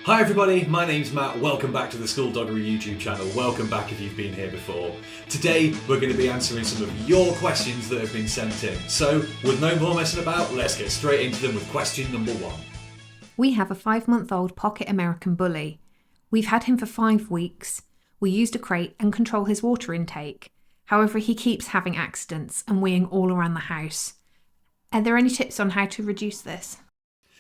Hi everybody, my name's Matt. Welcome back to the School Doggery YouTube channel. Welcome back if you've been here before. Today we're going to be answering some of your questions that have been sent in. So with no more messing about, let's get straight into them with question number 1. We have a 5-month-old pocket American bully. We've had him for 5 weeks. We used a crate and control his water intake. However, he keeps having accidents and weeing all around the house. Are there any tips on how to reduce this?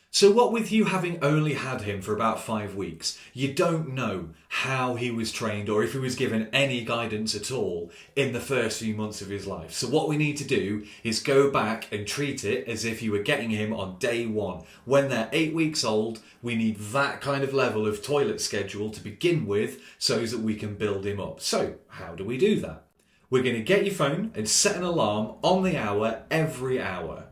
So what with you having only had him for about 5 weeks, you don't know how he was trained or if he was given any guidance at all in the first few months of his life. So what we need to do is go back and treat it as if you were getting him on day 1. When they're 8 weeks old, we need that kind of level of toilet schedule to begin with so that we can build him up. So how do we do that? We're going to get your phone and set an alarm on the hour every hour.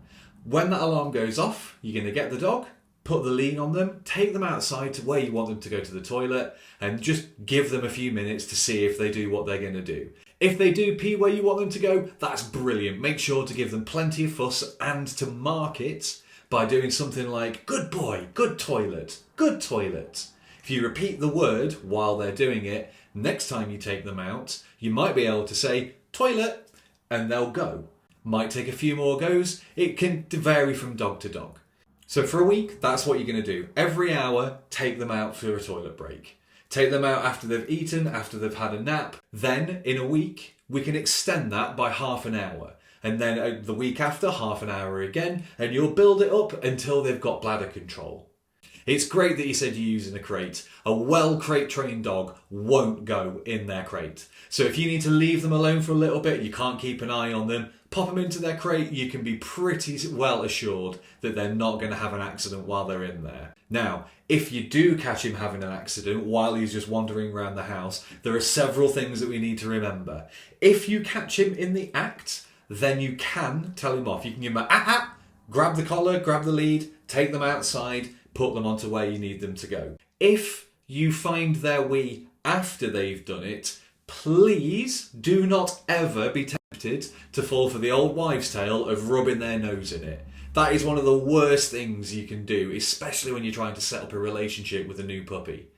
When that alarm goes off, you're going to get the dog, put the lead on them, take them outside to where you want them to go to the toilet, and just give them a few minutes to see if they do what they're going to do. If they do pee where you want them to go, that's brilliant. Make sure to give them plenty of fuss and to mark it by doing something like, good boy, good toilet, good toilet. If you repeat the word while they're doing it, next time you take them out, you might be able to say, toilet, and they'll go. Might take a few more goes. It can vary from dog to dog. So for a week, that's what you're going to do. Every hour, take them out for a toilet break. Take them out after they've eaten, after they've had a nap. Then, in a week, we can extend that by half an hour. And then the week after, half an hour again. And you'll build it up until they've got bladder control. It's great that you said you're using a crate. A well crate trained dog won't go in their crate. So if you need to leave them alone for a little bit, you can't keep an eye on them, pop them into their crate, you can be pretty well assured that they're not going to have an accident while they're in there. Now, if you do catch him having an accident while he's just wandering around the house, there are several things that we need to remember. If you catch him in the act, then you can tell him off. You can give him a grab the collar, grab the lead, take them outside, put them onto where you need them to go. If you find their wee after they've done it, please do not ever be tempted to fall for the old wives' tale of rubbing their nose in it. That is one of the worst things you can do, especially when you're trying to set up a relationship with a new puppy.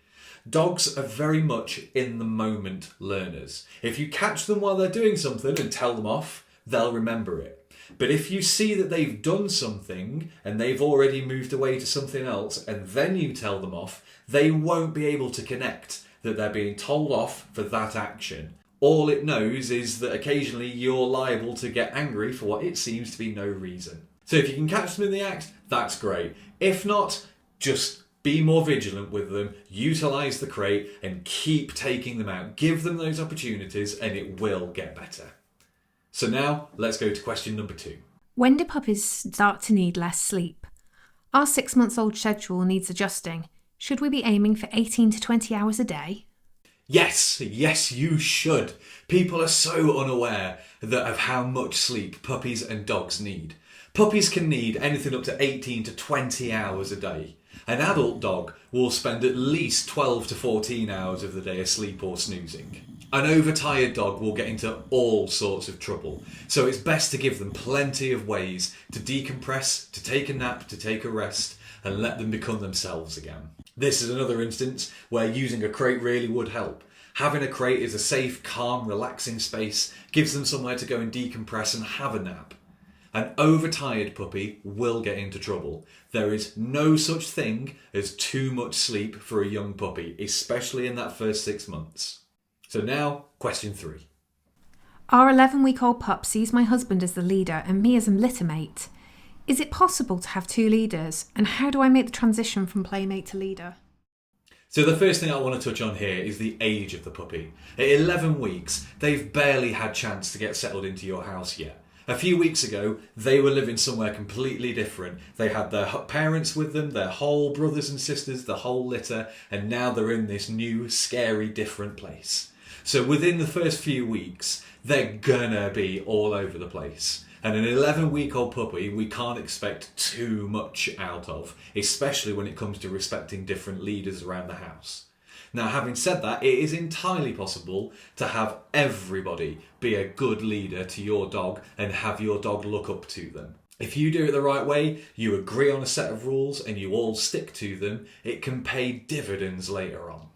Dogs are very much in the moment learners. If you catch them while they're doing something and tell them off, they'll remember it. But if you see that they've done something and they've already moved away to something else and then you tell them off, they won't be able to connect that they're being told off for that action. All it knows is that occasionally you're liable to get angry for what it seems to be no reason. So if you can catch them in the act, that's great. If not, just be more vigilant with them, utilise the crate and keep taking them out. Give them those opportunities and it will get better. So now, let's go to question number 2. When do puppies start to need less sleep? Our 6-month-old schedule needs adjusting. Should we be aiming for 18 to 20 hours a day? Yes, you should. People are so unaware of how much sleep puppies and dogs need. Puppies can need anything up to 18 to 20 hours a day. An adult dog will spend at least 12 to 14 hours of the day asleep or snoozing. An overtired dog will get into all sorts of trouble, so it's best to give them plenty of ways to decompress, to take a nap, to take a rest, and let them become themselves again. This is another instance where using a crate really would help. Having a crate is a safe, calm, relaxing space, gives them somewhere to go and decompress and have a nap. An overtired puppy will get into trouble. There is no such thing as too much sleep for a young puppy, especially in that first 6 months. So now, question 3. Our 11-week-old pup sees my husband as the leader and me as a litter mate. Is it possible to have 2 leaders? And how do I make the transition from playmate to leader? So the first thing I want to touch on here is the age of the puppy. At 11 weeks, they've barely had chance to get settled into your house yet. A few weeks ago, they were living somewhere completely different. They had their parents with them, their whole brothers and sisters, the whole litter, and now they're in this new, scary, different place. So within the first few weeks, they're gonna be all over the place. And an 11-week-old puppy, we can't expect too much out of, especially when it comes to respecting different leaders around the house. Now, having said that, it is entirely possible to have everybody be a good leader to your dog and have your dog look up to them. If you do it the right way, you agree on a set of rules and you all stick to them, it can pay dividends later on.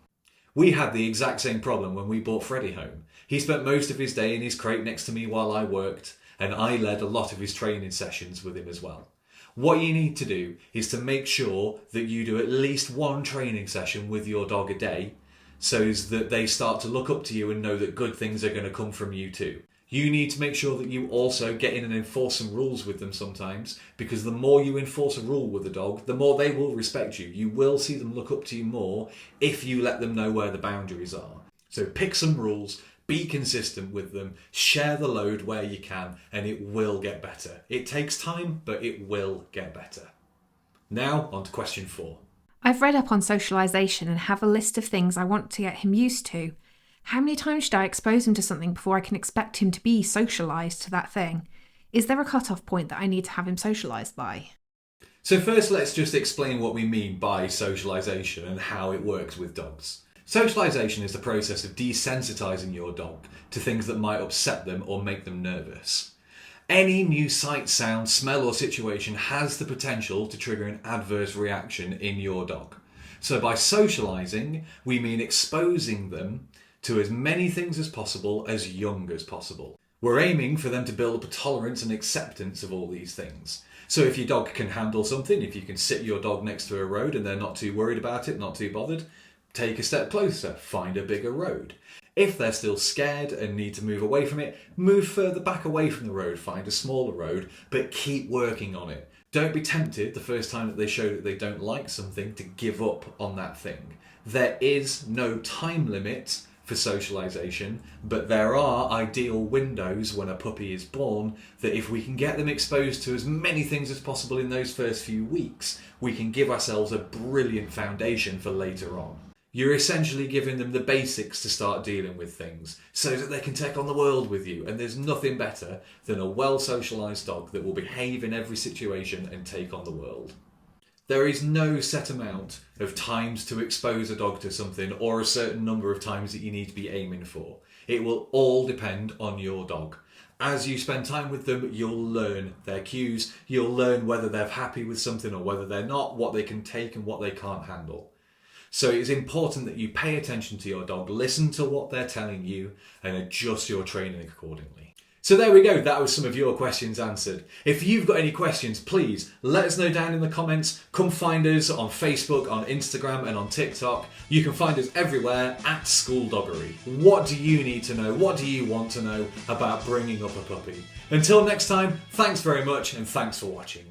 We had the exact same problem when we brought Freddie home. He spent most of his day in his crate next to me while I worked, and I led a lot of his training sessions with him as well. What you need to do is to make sure that you do at least one training session with your dog a day, so that they start to look up to you and know that good things are going to come from you too. You need to make sure that you also get in and enforce some rules with them sometimes, because the more you enforce a rule with a dog, the more they will respect you. You will see them look up to you more if you let them know where the boundaries are. So pick some rules, be consistent with them, share the load where you can, and it will get better. It takes time, but it will get better. Now, on to question 4. I've read up on socialisation and have a list of things I want to get him used to. How many times should I expose him to something before I can expect him to be socialised to that thing? Is there a cut-off point that I need to have him socialised by? So first, let's just explain what we mean by socialisation and how it works with dogs. Socialisation is the process of desensitising your dog to things that might upset them or make them nervous. Any new sight, sound, smell or situation has the potential to trigger an adverse reaction in your dog. So by socialising, we mean exposing them to as many things as possible as young as possible. We're aiming for them to build up a tolerance and acceptance of all these things. So if your dog can handle something, if you can sit your dog next to a road and they're not too worried about it, not too bothered, take a step closer, find a bigger road. If they're still scared and need to move away from it, move further back away from the road, find a smaller road, but keep working on it. Don't be tempted the first time that they show that they don't like something to give up on that thing. There is no time limit for socialisation, but there are ideal windows when a puppy is born that if we can get them exposed to as many things as possible in those first few weeks, we can give ourselves a brilliant foundation for later on. You're essentially giving them the basics to start dealing with things so that they can take on the world with you, and there's nothing better than a well-socialised dog that will behave in every situation and take on the world. There is no set amount of times to expose a dog to something or a certain number of times that you need to be aiming for. It will all depend on your dog. As you spend time with them, you'll learn their cues, you'll learn whether they're happy with something or whether they're not, what they can take and what they can't handle. So it's important that you pay attention to your dog, listen to what they're telling you and adjust your training accordingly. So there we go, that was some of your questions answered. If you've got any questions, please let us know down in the comments. Come find us on Facebook, on Instagram and on TikTok. You can find us everywhere at Schooldoggery. What do you need to know? What do you want to know about bringing up a puppy? Until next time, thanks very much and thanks for watching.